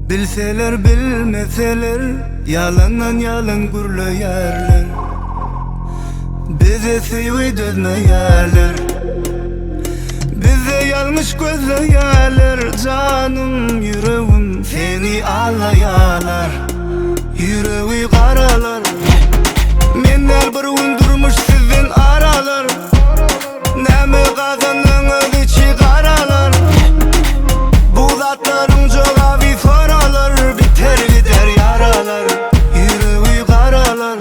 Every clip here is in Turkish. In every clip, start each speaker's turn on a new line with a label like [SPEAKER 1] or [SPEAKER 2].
[SPEAKER 1] Bilseler bilmeseler, yalandan yalan gurlayarlar. Bize sıyı dözmeyerler, bize yanlış gözleyerler. Canım yüreğim seni ağlayalar, yüreği karalar. Menler bir undurmuş sizin aralar, neme kazandığınız içi karalar. Bu zatların cevabı soralar, biter gider yaralar, yüreği karalar.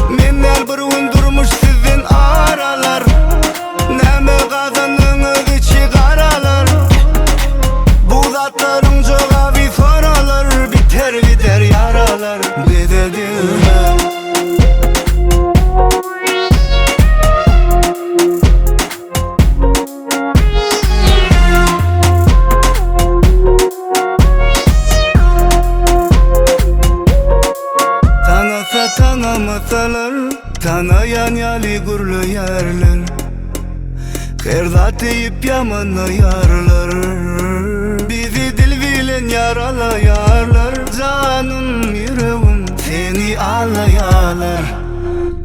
[SPEAKER 1] Menler bir undurmuş sizin aralar, neme kazandığınız içi karalar. Bu zatların cevabı soralar, biter gider yaralar. Bedeldiler tanımasalar, tanıyan yali gurlayarlar. Her deyip yamanla yarlar, bizi dil bilen yaralayarlar. Canım yüreğim seni ağlayalar,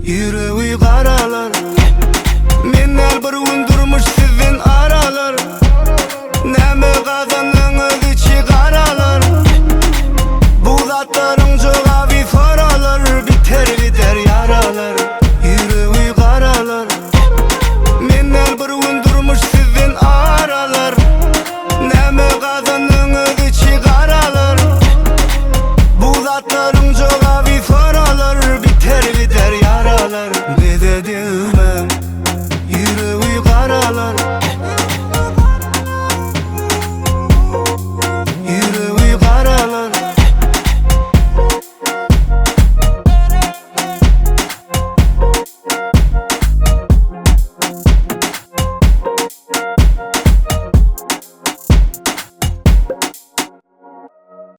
[SPEAKER 1] yüreği karalar.